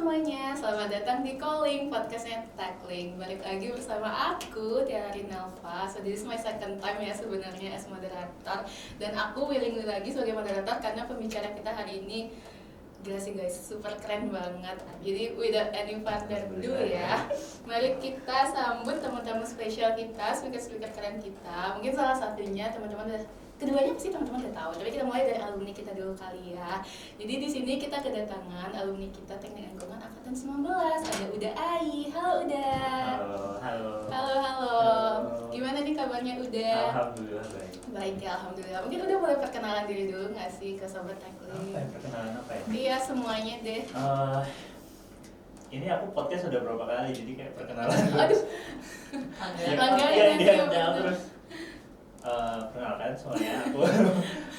semuanya, selamat datang di Calling, podcastnya Tackling. Balik lagi bersama aku, Tiara Rinalva. So this is my second time ya sebenarnya as moderator. Dan aku willing lagi sebagai moderator karena pembicara kita hari ini gila sih guys, super keren banget. Jadi without any further ado ya, mari kita sambut teman-teman spesial kita, speaker-speaker keren kita. Mungkin salah satunya teman-teman keduanya pasti teman-teman udah tahu, tapi kita mulai dari alumni kita dulu kali ya. Jadi di sini kita kedatangan alumni kita Teknik Lingkungan Angkatan 19. Ada Uda Ai. Halo Uda. Halo. Gimana nih kabarnya Uda? Alhamdulillah baik. Baik ya, alhamdulillah. Mungkin udah boleh perkenalan diri dulu nggak sih ke sobat Teknik? Perkenalan apa ya? Iya semuanya deh. Ini aku podcast udah berapa kali, jadi kayak perkenalan. Aduh. Dia terus. Perkenalkan semuanya, aku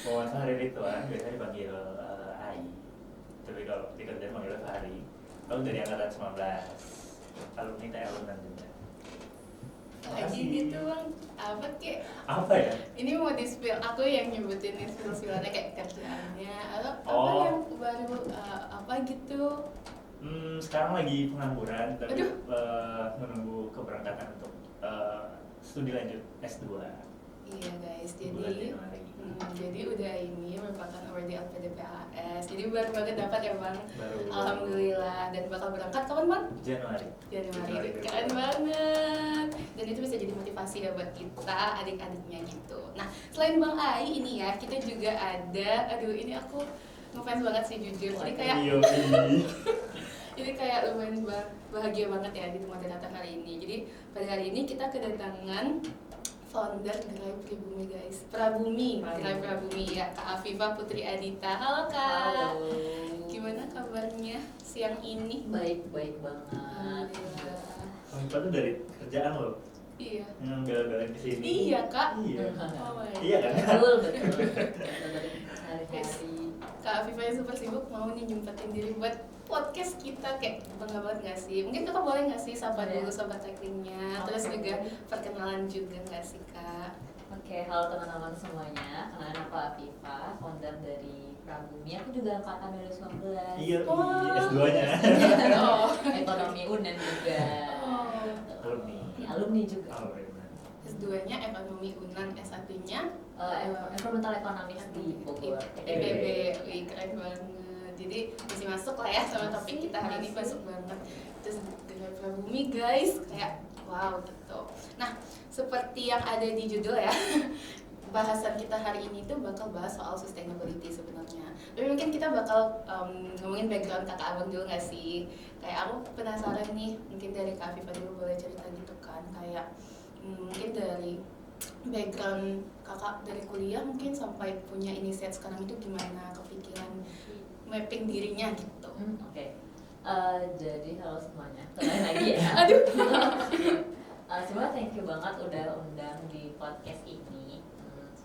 Muhammad Fahri Ridwan, biasa dipanggil Ai. Tapi kalau di kerjaan panggilnya Fahri. Aku dari angkatan 19, alumni TLUN juga. Lagi gitu bang, apa kek? Apa ya? Ini mau di-spill, aku yang nyebutin nih spill-spillannya kayak kerjaannya atau apa yang baru apa gitu. Sekarang lagi pengangguran, tapi menunggu keberangkatan untuk studi lanjut S2. Iya guys, jadi udah ini merupakan awardee LPDPAS. Jadi baru banget dapat ya bang. Alhamdulillah, dan bakal berangkat kapan bang? Januari. Keren banget. Dan itu bisa jadi motivasi ya buat kita adik-adiknya gitu. Nah selain bang Ai ini ya, kita juga ada, aduh ini aku ngefans banget sih jujur. Jadi kayak ini kayak lumayan bahagia banget ya di moderator hari ini. Jadi pada hari ini kita kedatangan founder Gerai Pribumi guys, Gerai Prabumi ya, Kak Afifah Putri Adita. Halo Kak. Halo. Gimana kabarnya siang ini? Baik banget. Alhamdulillah. Afifah tuh dari kerjaan loh. Iya. Yang bela-belain di sini. Iya Kak. Iya. Oh my God. Iya kan? Betul. Hari-hari. Kak Afifah yang super sibuk mau nih nyempetin diri buat podcast kita, kayak bangga banget gak sih? Mungkin kakak boleh gak sih sapa dulu sobat Teklingnya, terus juga perkenalan juga gak sih Kak? Oke, halo teman-teman semuanya. Kenalin aku Afifah, founder dari Prabumi. Aku juga angkatan 2019. Iya, S2-nya. Oh. Ekonomi UNEN juga. Alumni juga. S2-nya Ekonomi UNAN, S1-nya Environmental Economics di Bogor. IPB. Wih, keren banget. Jadi masih masuk lah ya sama topik kita hari ini, masuk banget. Terus Gerai Prabumi guys, kayak wow gitu. Nah, seperti yang ada di judul ya, bahasan kita hari ini tuh bakal bahas soal sustainability sebenarnya. Tapi mungkin kita bakal ngomongin background kakak abang dulu nggak sih? Kayak aku penasaran nih, mungkin dari Kak Afifah dulu boleh cerita gitu kan, kayak mungkin dari background kakak dari kuliah mungkin sampai punya inisiat sekarang itu gimana, kepikiran mapping dirinya gitu. Oke. Jadi halo semuanya. Kembali lagi ya. Aduh. Sebenarnya thank you banget udah undang di podcast ini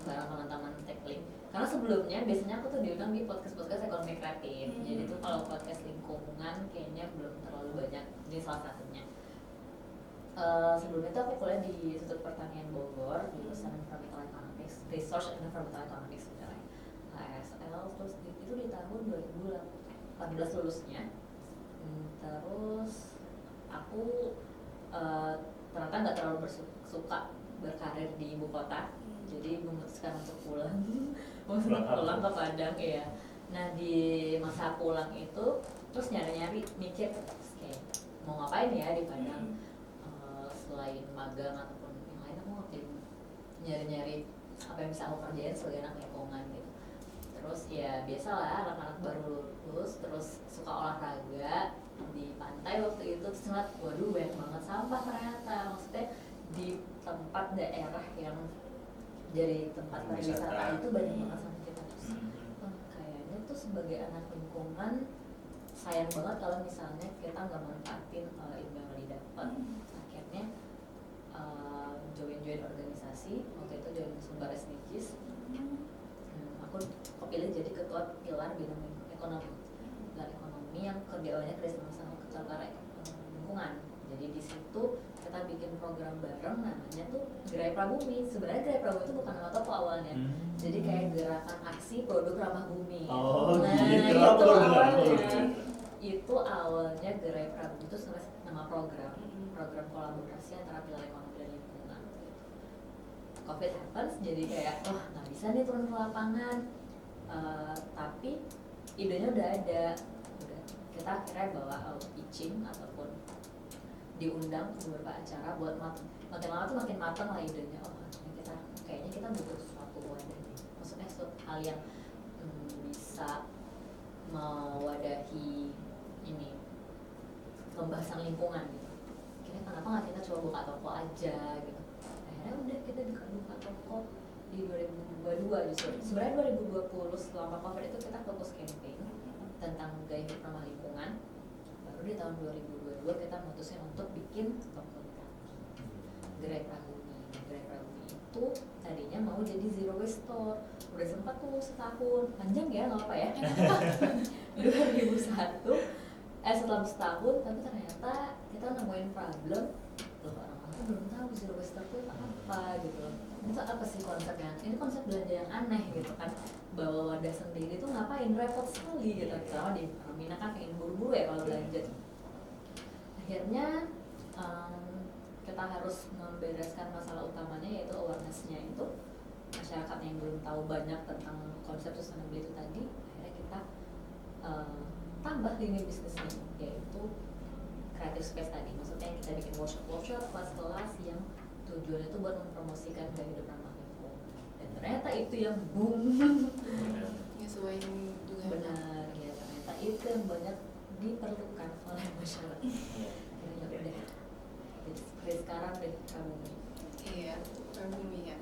bareng teman-teman Tekling. Karena sebelumnya biasanya aku tuh diundang di podcast ekonomi kreatif. Jadi tuh kalau podcast lingkungan kayaknya belum terlalu banyak. Ini salah satunya. Sebelumnya tuh aku kuliah di Institut Pertanian Bogor, jurusan Environmental Economics, Resource and Environmental Economics sebenarnya. ASL, terus itu di tahun 2018 lulusnya. Terus aku ternyata nggak terlalu suka berkarir di ibu kota, jadi memutuskan untuk pulang ke Padang ya. Nah di masa pulang itu terus nyari mikir kayak mau ngapain ya di Padang, selain magang ataupun yang lain, aku nyari apa yang bisa aku kerjain sebagai anak lingkungan gitu. Terus ya biasalah anak-anak baru lulus terus suka olahraga di pantai waktu itu, terus ngeliat waduh banyak banget sampah ternyata. Maksudnya di tempat daerah yang dari tempat pariwisata itu banyak banget sampah kita. Terus kayaknya tuh sebagai anak lingkungan sayang banget kalau misalnya kita nggak manfaatin ilmu yang didapat. Akhirnya join organisasi, waktu itu join Sumber SDGs. Aku kepilih jadi ketua pilar bidang ekonomi yang kerjaannya kerjasama sama lingkungan. Jadi di situ kita bikin program bareng namanya tuh Gerai Prabumi. Sebenarnya Gerai Prabumi itu bukan nama toko awalnya. Jadi kayak gerakan aksi produk ramah bumi. Oh, nah gitu. itu awalnya itu nama program kolaborasi antara pilar ekonomi dan lingkungan. Covid happens, jadi kayak nggak bisa nih turun ke lapangan, tapi idenya udah ada, kita akhirnya bawa pitching ataupun diundang ke beberapa acara buat makin lama tuh makin matang lah idenya. Kayaknya kita butuh sesuatu wadah, maksudnya suatu hal yang bisa mewadahi ini pembahasan lingkungan gitu. Kenapa nggak kita coba buka toko aja gitu. Akhirnya udah kita buka toko di 2022 justru. Sebenarnya 2020 selama Covid itu kita fokus campaign tentang gaya hidup ramah lingkungan. Baru di tahun 2022 kita memutuskan untuk bikin toko di kaki, Gerai Prabumi. Gerai Prabumi itu tadinya mau jadi zero waste store. Udah sempat tuh setahun, panjang ya nggak apa ya. 2001 setelah setahun, tapi ternyata kita nemuin problem loh, orang-orang tuh belum tahu zero waste store itu apa gitu loh. Itu apa sih konsepnya? Ini konsep belanja yang aneh gitu kan, bawa wadah sendiri tuh ngapain, repot sekali gitu. Karena di Mina kan pengen buru-buru ya kalau belanja. Akhirnya kita harus membereskan masalah utamanya, yaitu awareness-nya itu masyarakat yang belum tahu banyak tentang konsep sustainability itu tadi. Akhirnya kita tambah lini bisnisnya, yaitu creative space tadi. Maksudnya kita bikin workshop, kelas-kelas yang tujuannya itu buat mempromosikan gaya hidup ramah lingkungan. Dan ternyata itu yang boom. Nyesuaiin juga. Benar, ya ternyata itu yang banyak diperlukan oleh masyarakat. Akhirnya udah, jadi seperti sekarang deh Prabumi. Iya, Prabumi ya.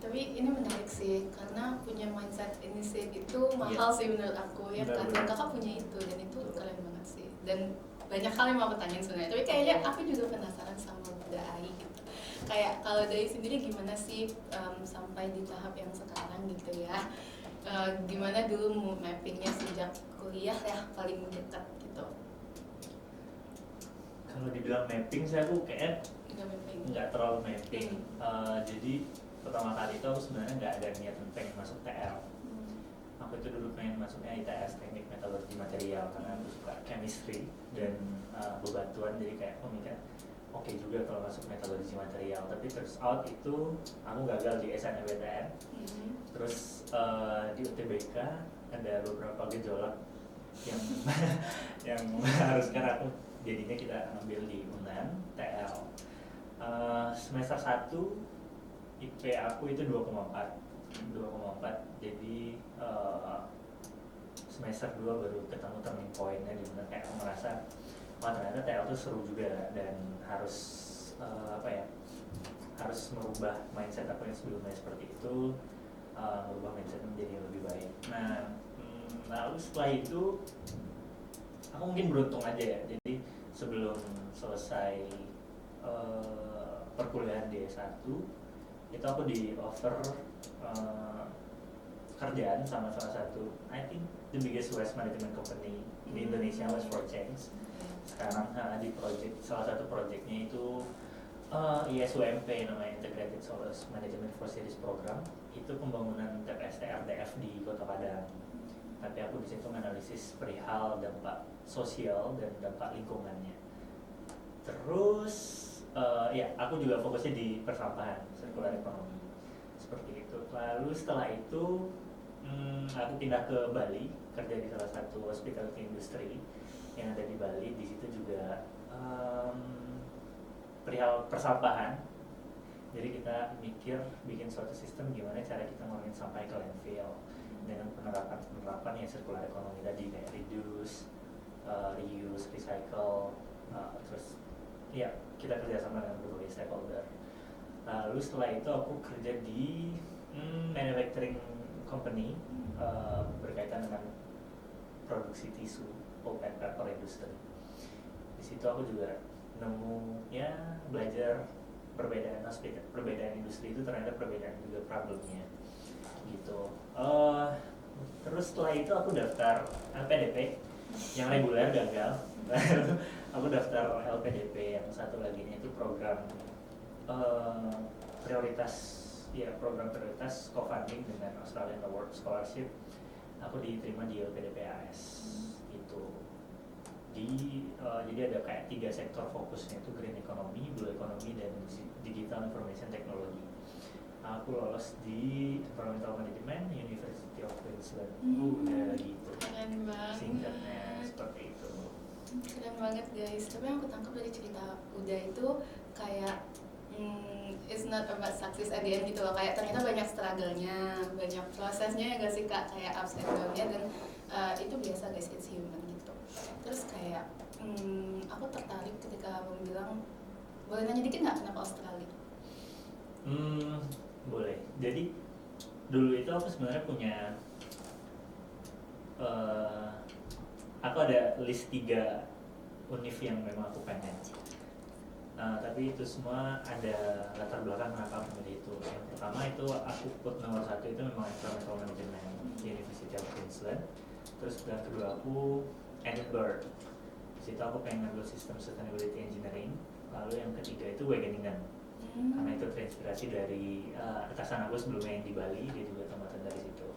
Tapi ini menarik sih, karena punya mindset initiative itu mahal sih menurut aku ya kan. Dan kakak punya itu, dan itu keren banget sih. Dan banyak hal yang mau aku tanyain sebenarnya. Tapi kayaknya aku juga penasaran sama Dai gitu. Kayak kalau Dai sendiri gimana sih sampai di tahap yang sekarang gitu ya? Gimana dulu mappingnya sejak kuliah ya paling dekat gitu? Kalau dibilang mapping sih aku kayak nggak terlalu mapping. Jadi pertama kali itu aku sebenarnya nggak ada niat pengen masuk TL. Aku itu dulu pengen masuknya ITS, teknik metalurgi material, karena aku suka chemistry dan bebatuan, jadi kayak aku mikir oke juga kalau masuk metalurgi material. Tapi turns out itu aku gagal di SNMPTN. Terus di UTBK ada beberapa gejolak yang yang mengharuskan aku jadinya kita ambil di UNAN TL. Semester 1 IP aku itu 2,4, jadi semester 2 baru ketemu turning point-nya, di mana kayak aku merasa ternyata TL itu seru juga, dan harus harus merubah mindset aku yang sebelumnya seperti itu, merubah mindset menjadi yang lebih baik. Nah, lalu setelah itu aku mungkin beruntung aja ya, jadi sebelum selesai perkuliahan di S1 itu aku di offer kerjaan sama salah satu, I think the biggest waste management company di Indonesia, Waste for Change. Sekarang di salah satu projectnya itu ISUMP, namanya Integrated Solus Management for Cities Program. Itu pembangunan TPS TRDF di Kota Padang. Tapi aku di situ menganalisis perihal dampak sosial dan dampak lingkungannya. Terus aku juga fokusnya di persampahan, circular economy, seperti itu. Lalu setelah itu aku pindah ke Bali, kerja di salah satu hospitality industry yang ada di Bali. Di situ juga perihal persampahan. Jadi kita mikir bikin suatu sistem gimana cara kita ngurangin sampah ke landfill dengan penerapan ya circular economy tadi, kayak reduce, reuse, recycle, terus ya kita kerjasama dengan berbagai stakeholder. Lalu setelah itu aku kerja di manufacturing company berkaitan dengan produksi tisu, pulp and paper industry. Di situ aku juga nemu ya belajar perbedaan industri itu ternyata perbedaan juga problemnya gitu. Terus setelah itu aku daftar LPDP yang reguler gagal. Aku daftar LPDP yang satu lagi itu program prioritas co-funding dengan Australian Award Scholarship. Aku diterima di LPDP AS gitu. Jadi ada kayak 3 sektor fokusnya, itu green economy, blue economy, dan digital information technology. Aku lolos di environmental management University of Queensland. Udah gitu. Keren banget. Singkatnya seperti itu. Keren banget guys. Tapi yang aku tangkap dari cerita Uda itu kayak it's not about success at the end gitu loh. Kayak ternyata banyak struggle-nya, banyak prosesnya ya gak sih kak, kayak ups and down-nya, dan itu biasa guys, it's human gitu. Terus kayak aku tertarik ketika abang bilang, boleh nanya dikit nggak kenapa Australia? Boleh. Jadi dulu itu aku sebenarnya punya aku ada list 3 univ yang memang aku pengen. Tapi itu semua ada latar belakang kenapa aku milih itu. Yang pertama itu aku put nomor 1 itu memang environmental management University of Queensland. Terus yang kedua aku Edinburgh. Di situ aku pengen ngambil sistem sustainability engineering. Lalu yang ketiga itu Wageningen. Karena itu terinspirasi dari atasan aku sebelumnya yang di Bali, dia juga tamatan dari situ,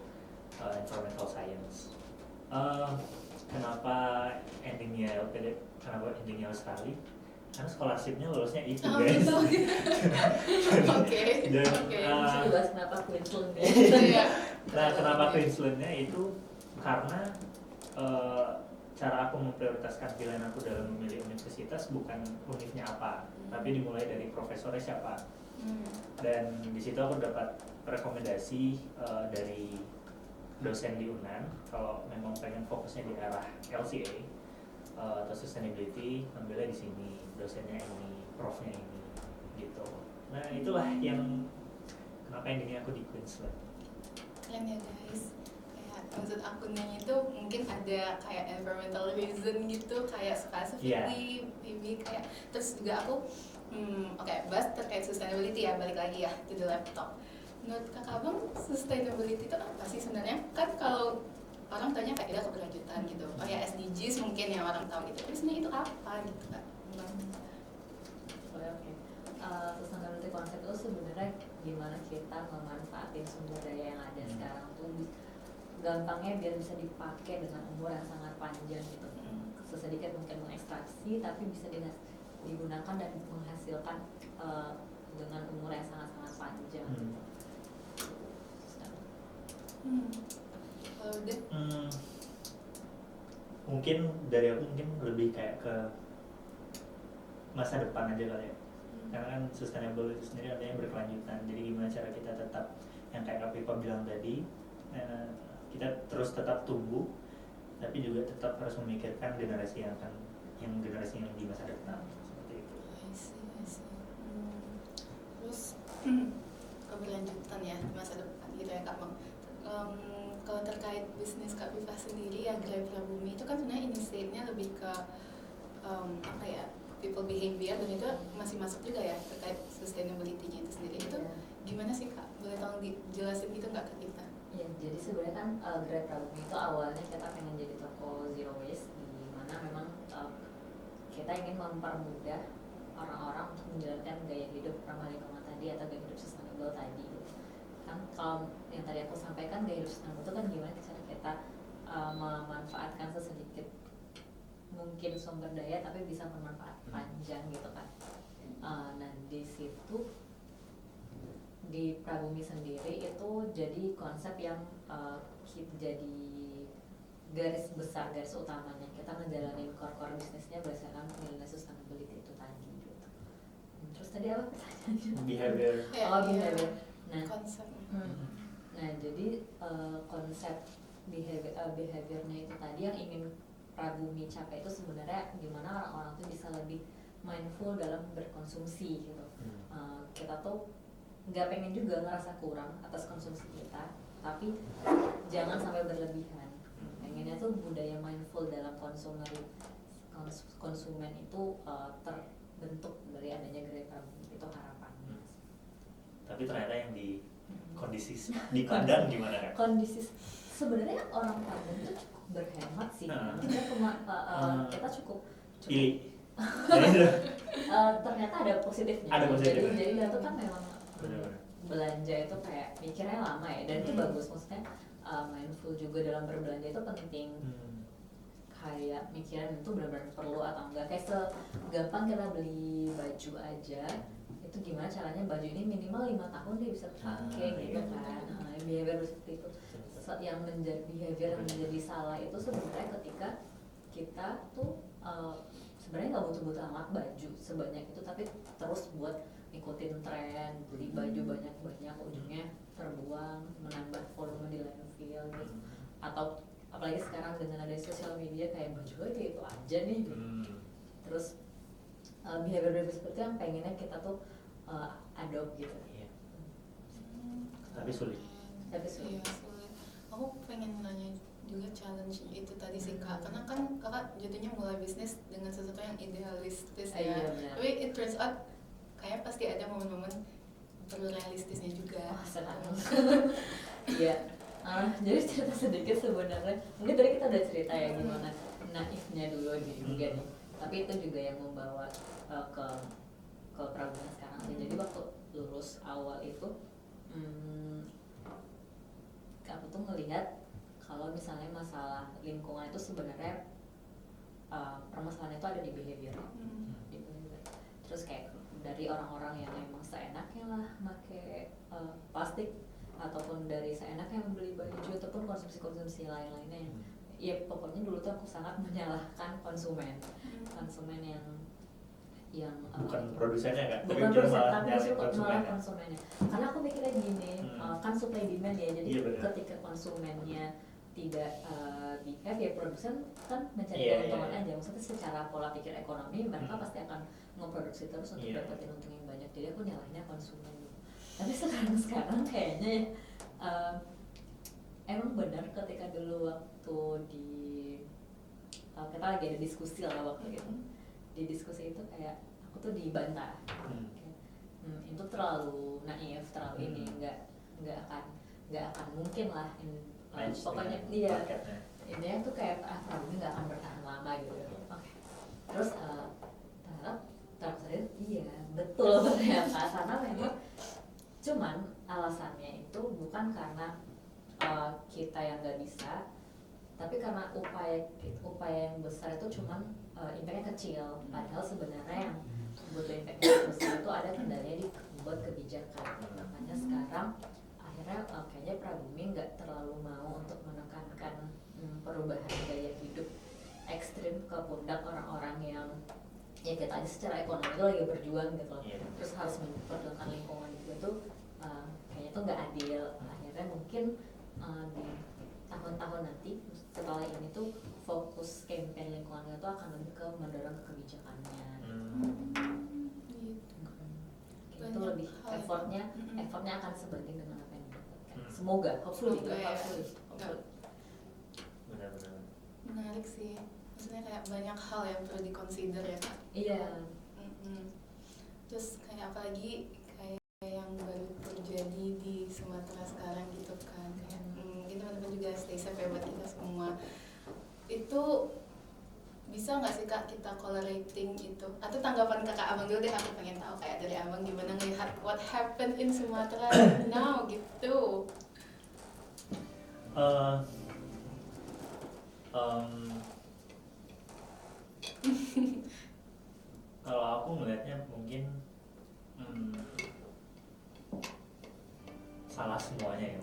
environmental science. Kenapa endingnya Australia? Karena scholarshipnya lulusnya itu guys. Oke. Dan Bisa dibahas kenapa Queensland ya? Iya. nah kenapa Queenslandnya itu karena cara aku memprioritaskan pilihan aku dalam memilih universitas bukan univnya apa, tapi dimulai dari profesornya siapa. Dan di situ aku dapat rekomendasi dari dosen di UNAN kalau memang pengen fokusnya di arah LCA atau sustainability, ambilnya di sini, dosennya ini, profnya ini, gitu. Nah itulah yang kenapa endingnya aku di Queensland. Keren ya guys. Kayak maksud akunnya itu mungkin ada kayak environmental reason gitu, kayak specifically maybe kayak. Terus juga aku oke, bahas terkait sustainability ya, balik lagi ya to the laptop. Menurut kakak abang, sustainability itu apa sih sebenarnya? Kan kalau orang tanya kayak tidak keberlanjutan gitu, oh ya SDGs mungkin yang orang tahu gitu, tapi sebenarnya itu apa gitu kak? Oke. Sustainability konsep itu sebenarnya gimana kita memanfaatin sumber daya yang ada sekarang tuh gampangnya biar bisa dipakai dengan umur yang sangat panjang gitu. Sesedikit mungkin mengekstraksi tapi bisa digunakan dan menghasilkan dengan umur yang sangat-sangat panjang. Kalau udah mungkin dari aku mungkin lebih kayak ke masa depan aja kali ya. Karena kan sustainable itu sendiri artinya berkelanjutan. Jadi gimana cara kita tetap yang kayak Kak Pipa bilang tadi, kita terus tetap tumbuh, tapi juga tetap harus memikirkan generasi yang di masa depan, seperti itu. I see. Terus keberlanjutan ya di masa depan gitu ya kak Bang. Kalau terkait bisnis Kak Pipa sendiri ya, Grab Prabumi itu kan sebenarnya inisiatifnya lebih ke apa ya, people behavior, dan itu masih masuk juga ya terkait sustainability-nya itu sendiri. Itu gimana sih kak? Boleh tolong dijelasin gitu nggak ke kita? Ya, jadi sebenarnya kan Grab Prabumi itu awalnya kita pengen jadi toko zero waste, di mana memang kita ingin mempermudah orang-orang untuk menjalankan gaya hidup ramah lingkungan tadi atau gaya hidup sustainable tadi. Kan kalau yang tadi aku sampaikan, gaya hidup sustainable itu kan gimana cara kita memanfaatkan sesedikit mungkin sumber daya tapi bisa bermanfaat panjang gitu kan. Nah di situ di Prabumi sendiri itu jadi konsep yang jadi garis besar, garis utamanya kita ngejalanin core bisnisnya berdasarkan nilai sustainability itu tadi gitu. Terus tadi apa pertanyaannya? Behavior. Behavior. Nah, Konsep. Nah jadi konsep behaviornya itu tadi yang ingin Prabumi capai itu sebenarnya gimana orang-orang tuh bisa lebih mindful dalam berkonsumsi gitu. Kita tuh nggak pengen juga ngerasa kurang atas konsumsi kita, tapi jangan sampai berlebihan. Pengennya tuh budaya mindful dalam konsumen itu terbentuk dari adanya Grab Prabumi, itu harapannya. Tapi ternyata yang di kondisi di kandang gimana kan? Kondisi sebenarnya orang Padang itu cukup berhemat sih. Kita cukup Pilih. ternyata ada positifnya. Ada positifnya. Jadi itu kan memang belanja itu kayak mikirnya lama ya, dan itu bagus, maksudnya mindful juga dalam berbelanja itu penting. Kayak kayak mikirin itu benar-benar perlu atau enggak. Kayak segampang kita beli baju aja, itu gimana caranya baju ini minimal 5 tahun dia bisa pakai gitu kan. Behavior seperti itu yang menjadi behavior yang menjadi salah itu sebenarnya ketika kita tuh sebenarnya nggak butuh-butuh amat baju sebanyak itu, tapi terus buat ngikutin tren, beli baju banyak-banyak, ujungnya terbuang, menambah volume di landfill gitu. Atau apalagi sekarang dengan ada sosial media kayak baju gue kayak itu aja nih gitu. Terus behavior seperti yang pengennya kita tuh adopt gitu. Tapi sulit. Iya, sulit. Aku pengen nanya juga challenge itu tadi sih Kak, karena kan Kakak jadinya mulai bisnis dengan sesuatu yang idealistis ya. Tapi it turns out kayak pasti ada momen-momen realistisnya juga. Senang. Iya. Jadi cerita sedikit sebenarnya. Mungkin tadi kita udah cerita ya gimana naifnya dulu juga nih. Tapi itu juga yang membawa ke problem sekarang. Jadi waktu lulus awal itu aku tuh ngelihat kalau misalnya masalah lingkungan itu sebenarnya permasalahan itu ada di behavior. Terus kayak dari orang-orang yang emang seenaknya lah pakai plastik, ataupun dari seenaknya membeli baju, ataupun konsumsi lain-lainnya ya pokoknya dulu tuh aku sangat menyalahkan konsumen yang bukan produsennya kan, bukan produsen tapi malah konsumennya. Karena aku mikirnya gini, kan supply demand ya, jadi ketika konsumennya tidak behave ya produsen kan mencari keuntungan aja. Maksudnya secara pola pikir ekonomi mereka pasti akan ngeproduksi terus untuk dapetin untung yang banyak. Jadi aku nyalahnya konsumen dulu. Tapi sekarang kayaknya emang benar ketika dulu waktu kita lagi ada diskusi lah waktu itu. Di diskusi itu kayak aku tuh dibantah. Itu terlalu naif, terlalu ini nggak akan mungkin lah. Pokoknya dia ini tuh kayak ini nggak akan bertahan lama gitu. Terus ternyata iya betul ternyata, karena memang cuman alasannya itu bukan karena kita yang nggak bisa, tapi karena upaya yang besar itu cuman impactnya kecil, padahal sebenarnya yang butuh impact yang besar itu ada kendalanya di buat kebijakan. Makanya sekarang akhirnya kayaknya Prabumi nggak terlalu mau untuk menekankan perubahan gaya hidup ekstrim ke pundak orang-orang yang ya kita aja secara ekonomi itu lagi berjuang gitu, terus harus memperjuangkan lingkungan juga tuh kayaknya tuh nggak adil. Akhirnya mungkin di tahun-tahun nanti setelah ini tuh fokus campaign lingkungan itu akan lebih ke mendorong kebijakannya. Itu lebih effortnya akan sebanding dengan apa yang didapatkan. Semoga, hopefully. Benar-benar. Menarik sih, maksudnya kayak banyak hal yang perlu diconsider ya Kak. Iya. Terus kayak apalagi kayak yang baru terjadi di Sumatera sekarang gitu kan, kayak mungkin teman-teman juga stay safe ya buat kita semua. Itu bisa nggak sih Kak kita collaborating itu? Atau tanggapan Kakak Abang dulu deh, aku pengen tahu kayak dari Abang gimana ngelihat what happened in Sumatera now gitu. Kalau aku melihatnya mungkin salah semuanya ya.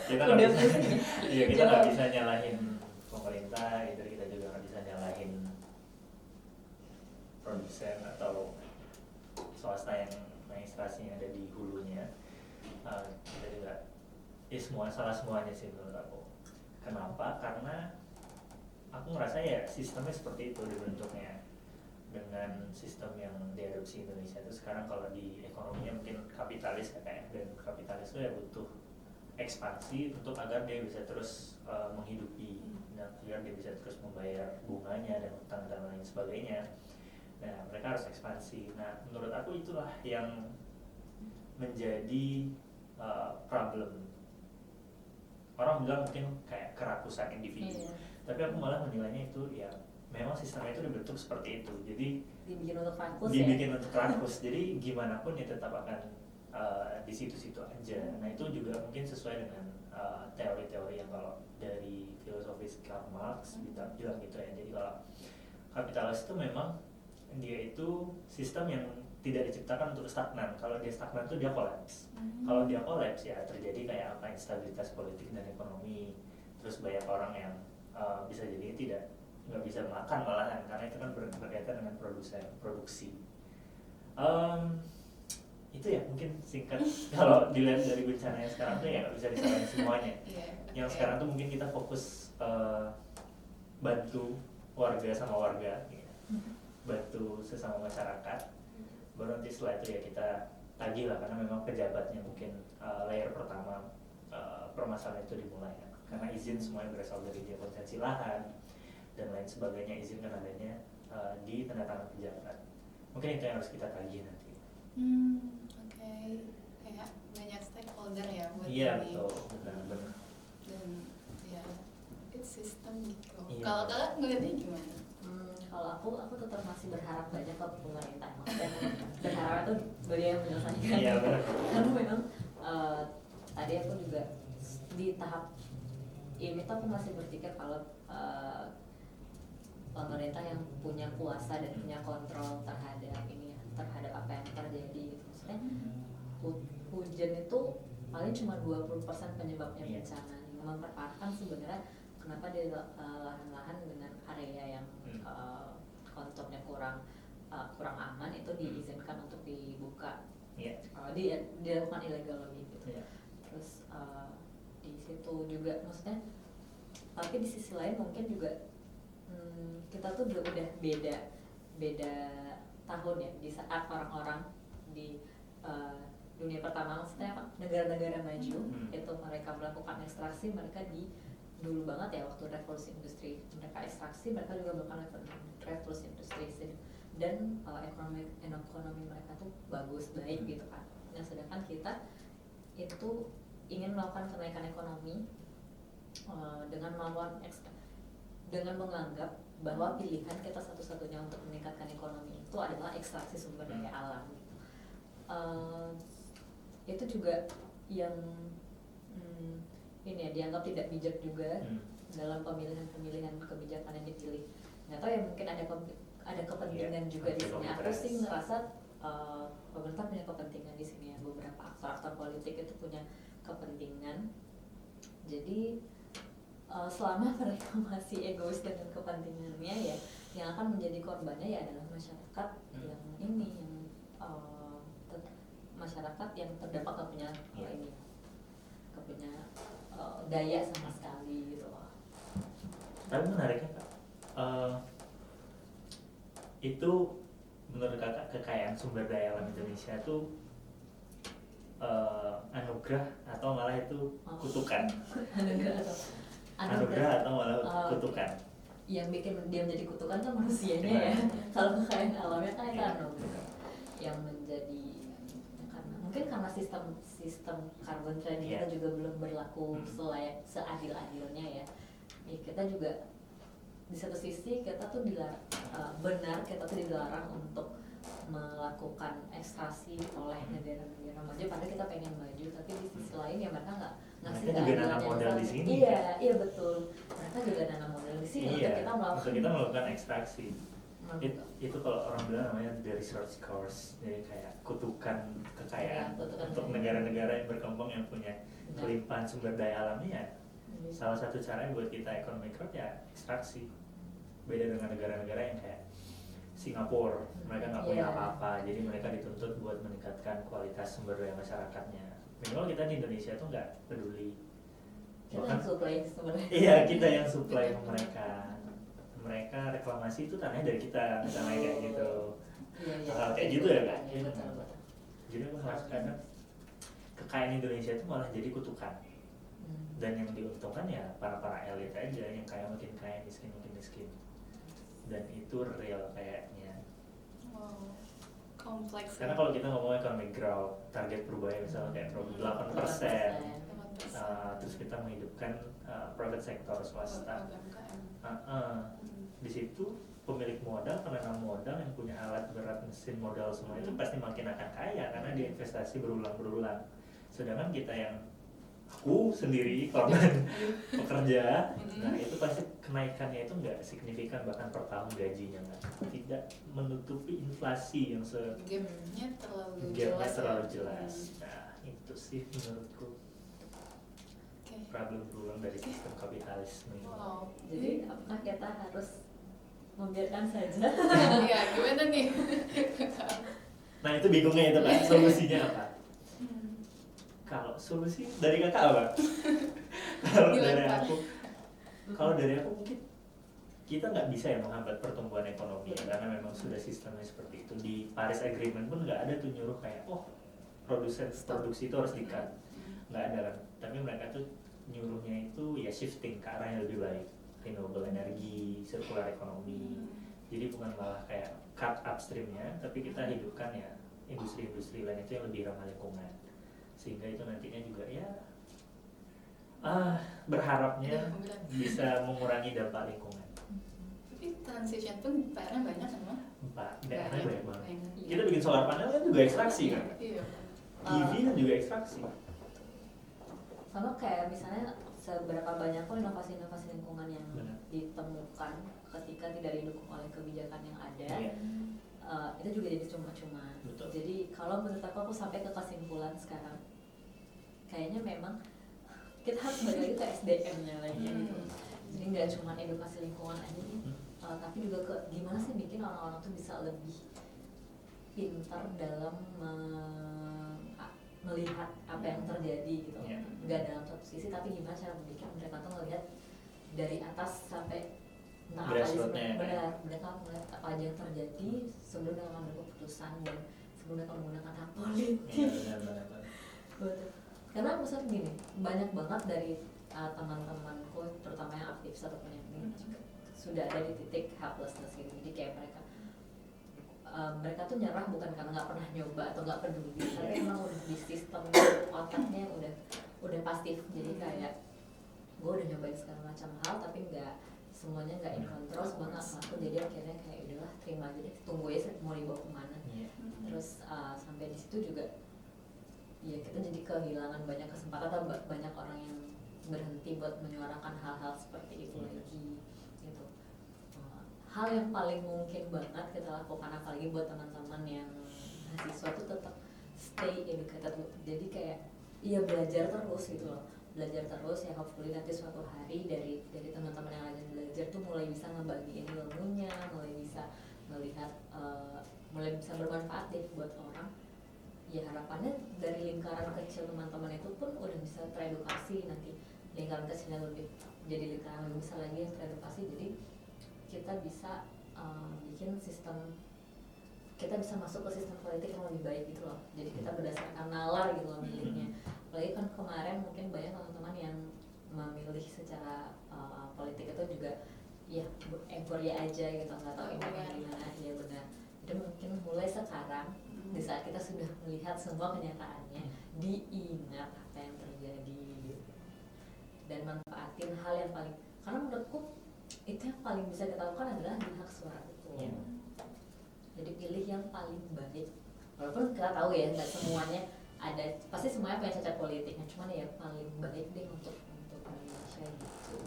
Kita nggak bisa nyalahin pemerintah gitu, kita juga nggak bisa nyalahin produsen atau swasta yang administrasinya ada di hulunya. Kita juga salah semuanya sih menurut aku. Kenapa? Karena aku ngerasa ya sistemnya seperti itu dibentuknya dengan sistem yang diadopsi Indonesia itu sekarang. Kalau di ekonominya mungkin kapitalis katanya, dan kapitalis itu ya butuh ekspansi untuk agar dia bisa terus menghidupi dan agar dia bisa terus membayar bunganya dan utang dan lain sebagainya. Nah mereka harus ekspansi. Nah menurut aku itulah yang menjadi problem. Orang bilang mungkin kayak kerakusan individu, tapi aku malah menilainya itu ya memang sistemnya itu dibentuk seperti itu. Jadi dibikin untuk rakus. Jadi gimana pun ya tetap akan di situ-situ aja. Nah itu juga mungkin sesuai dengan teori-teori yang kalau dari filosofis Karl Marx bilang gitu ya. Jadi kalau kapitalis itu memang dia itu sistem yang tidak diciptakan untuk stagnan. Kalau dia stagnan tuh dia kolaps. Kalau dia kolaps ya terjadi kayak apa, instabilitas politik dan ekonomi. Terus banyak orang yang bisa jadi nggak bisa makan malahan karena itu kan berkaitan dengan produksi. Itu ya mungkin singkat. Kalau dilihat dari bencana yang sekarang tuh ya nggak bisa disalahin semuanya. Yang sekarang tuh mungkin kita fokus bantu warga sama warga, bantu sesama masyarakat. Baru nanti setelah itu ya kita tagih lah, karena memang pejabatnya mungkin layer pertama permasalahan itu dimulai kan. Karena izin semuanya berasal dari dia konsensi lahan dan lain sebagainya, izin kan adanya di tanda tangan pejabat. Mungkin itu yang harus kita tagih nanti. Oke. Kayak banyak stakeholder ya buat Iya ini. betul, benar. Dan ya it's system gitu. Iya. Kalau kalian ngeliatnya gimana? Kalau aku tetap masih berharap banyak ke pemerintah. Maksudnya berharap itu beliau yang menyelesaikan. Iya benar. Karena memang tadi aku juga di tahap ini tuh aku masih berpikir kalau pemerintah yang punya kuasa dan punya kontrol terhadap ini ya, terhadap apa yang terjadi gitu. Maksudnya hujan itu paling cuma 20% penyebabnya bencana. Yang memperparahkan sebenarnya kenapa di lahan-lahan dengan area yang konturnya kurang aman itu diizinkan untuk dibuka. Dilakukan illegal logging gitu. Terus di situ juga maksudnya, tapi di sisi lain mungkin juga kita tuh udah beda tahun ya, di saat orang-orang di dunia pertama, maksudnya negara-negara maju itu mereka melakukan ekstraksi, mereka di dulu banget ya waktu revolusi industri mereka ekstraksi, mereka juga melakukan revolusi industri dan ekonomi mereka tuh bagus, baik gitu kan. Nah sedangkan kita itu ingin melakukan kenaikan ekonomi dengan menganggap bahwa pilihan kita satu-satunya untuk meningkatkan ekonomi itu adalah ekstraksi sumber daya alam. Itu juga yang ini ya dianggap tidak bijak juga dalam pemilihan kebijakan yang dipilih. Nggak tahu ya, mungkin ada kepentingan juga di sini. Aku sih ngerasa pemerintah punya kepentingan di sini ya, beberapa aktor-aktor politik itu punya kepentingan. Jadi selama mereka masih egois dengan kepentingannya ya, yang akan menjadi korbannya ya adalah masyarakat yang masyarakat yang terdampak gak punya daya sama sekali gitu loh. Tapi menariknya Kak, itu menurut Kakak kekayaan sumber daya alam Indonesia itu anugerah atau malah itu kutukan? Anugerah atau malah kutukan? Yang bikin dia menjadi kutukan kan manusianya ya. Kalau kekayaan alamnya kan itu anugerah yang menjadi karena sistem carbon trading kita juga belum berlaku seadil-adilnya ya. Kita juga di satu sisi kita tuh kita tuh dilarang untuk melakukan ekstraksi oleh negara-negara maju, padahal kita pengen maju, tapi di sisi lain ya mereka nggak ngasih juga nanam modal di sini. Iya betul, mereka juga nanam modal di sini untuk kita melakukan ekstraksi. Itu kalau orang bilang namanya the resource curse, jadi kayak kutukan kekayaan untuk negara-negara yang berkembang yang punya kelimpahan sumber daya alamnya. Salah satu cara buat kita ekonomi growth ya ekstraksi. Beda dengan negara-negara yang kayak Singapura, mereka nggak punya apa-apa, jadi mereka dituntut buat meningkatkan kualitas sumber daya masyarakatnya. Minimal kita di Indonesia tuh nggak peduli. Kita yang supply sebenarnya. Iya, kita yang supply ke mereka. Mereka reklamasi itu tanahnya dari kita, misalnya kayak gitu. Kayak gitu ya Kak? Iya, betul. Jadi aku merasa kadang kekayaan Indonesia itu malah jadi kutukan. Dan yang diuntungkan ya para elit aja, yang kaya makin kaya, miskin makin miskin. Dan itu real kayaknya. Wow, kompleks. Karena kalau kita ngomong ekonomi growth, target perubahan misalnya kayak 8%, terus kita menghidupkan private sector swasta. Di situ pemilik modal, penanam modal yang punya alat berat, mesin modal semua itu pasti makin akan kaya karena dia investasi berulang-ulang. Sedangkan kita yang aku sendiri korban pekerja, nah itu pasti kenaikannya itu nggak signifikan, bahkan per tahun gajinya tidak menutupi inflasi yang Gapnya terlalu gapnya jelas. terlalu jelas. Nah itu sih menurutku Oke. problem berulang dari sistem kapitalisme ini. Wow. Jadi apakah kita harus membiarkan saja? Iya, gimana nih? Nah itu bingungnya itu kan, solusinya apa? Kalau solusi dari kakak apa? Kalau dari aku mungkin kita nggak bisa ya menghambat pertumbuhan ekonomi ya, karena memang sudah sistemnya seperti itu. Di Paris Agreement pun nggak ada tuh nyuruh kayak produksi itu harus di-cut, nggak ada kan. Tapi mereka tuh nyuruhnya itu ya shifting ke arah yang lebih baik, renewable energy, circular economy. Jadi bukan malah kayak cut upstreamnya, tapi kita hidupkan ya industri-industri lain itu yang lebih ramah lingkungan, sehingga itu nantinya juga ya berharapnya bisa mengurangi dampak lingkungan. Tapi transition pun PR-nya banyak kan, Mah? PR-nya banyak banget. Banyak. Kita bikin solar panel kan juga ekstraksi kan, Iya. EV kan juga ekstraksi. Sama kayak misalnya seberapa banyak kok inovasi-inovasi lingkungan yang Benar. ditemukan ketika tidak didukung oleh kebijakan yang ada, Iya. itu juga jadi cuma-cuma. Betul. Jadi kalau menurut aku sampai ke kesimpulan sekarang, kayaknya memang kita harus balik lagi ke SDM-nya lagi gitu. Jadi nggak cuma edukasi lingkungan aja nih, tapi juga ke gimana sih bikin orang-orang tuh bisa lebih pintar dalam melihat apa yang terjadi gitu. Iya. Nggak dalam satu sisi, tapi gimana cara bikin mereka tuh melihat dari atas sampai apa aja Grassroots-nya ya. benar, mereka melihat apa aja yang terjadi sebelum mereka mengambil keputusan dan sebelum mereka menggunakan hak politik. Iya, benar. Betul. Karena misalnya gini, banyak banget dari teman-temanku, terutama yang aktif ataupun yang ini juga sudah ada di titik helplessness gitu. Jadi kayak mereka tuh nyerah bukan karena nggak pernah nyoba atau nggak peduli, tapi emang udah di sistem otaknya udah pasif. Jadi kayak gue udah nyobain segala macam hal tapi nggak semuanya nggak in control, semua nggak ngaku. Jadi akhirnya kayak udahlah terima aja deh, tunggu ya mau dibawa kemana. Iya. Terus sampai di situ juga ya kita jadi kehilangan banyak kesempatan atau banyak orang yang berhenti buat menyuarakan hal-hal seperti itu lagi gitu. Hal yang paling mungkin banget kita lakukan, apalagi buat teman-teman yang mahasiswa tuh tetap stay educated. Jadi kayak iya belajar terus gitu loh, belajar terus ya. Hopefully nanti suatu hari dari teman-teman yang lagi belajar tuh mulai bisa ngebagiin ilmunya, mulai bisa melihat mulai bisa bermanfaat deh buat orang. Ya harapannya dari lingkaran kecil teman-teman itu pun udah bisa teredukasi, nanti lingkaran kecilnya lebih jadi lingkaran lebih besar lagi yang teredukasi. Jadi kita bisa bikin sistem, kita bisa masuk ke sistem politik yang lebih baik gitu loh. Jadi kita berdasarkan nalar gitu loh miliknya. Apalagi kan kemarin mungkin banyak teman-teman yang memilih secara politik itu juga ya euforia aja gitu, nggak tahu ini gimana. Ya benar. Jadi mungkin mulai sekarang di saat kita sudah melihat semua kenyataannya, diingat apa yang terjadi dan manfaatin hal yang paling, karena menurutku itu yang paling bisa kita lakukan adalah di hak suara itu. Jadi pilih yang paling baik, walaupun kita tahu ya nggak semuanya ada, pasti semuanya punya cacat politiknya, cuman ya paling baik deh untuk Indonesia gitu.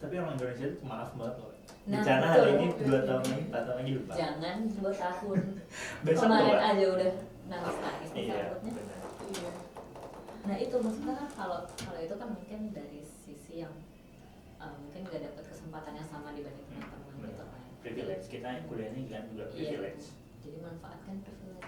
Tapi orang Indonesia itu maaf banget loh. Nah, Bencana betul. hari ini 2 tahun lagi, 4 tahun lagi lupa. Jangan 2 tahun Besok kemarin lupa. aja udah nangis Iya, takutnya. benar. Iya. Nah itu maksudnya kan kalau itu kan mungkin dari sisi yang mungkin gak dapat kesempatan yang sama dibanding teman-teman gitu kan. Privilege kita yang kuliahnya kan juga Iya. privilege. Jadi manfaatkan privilege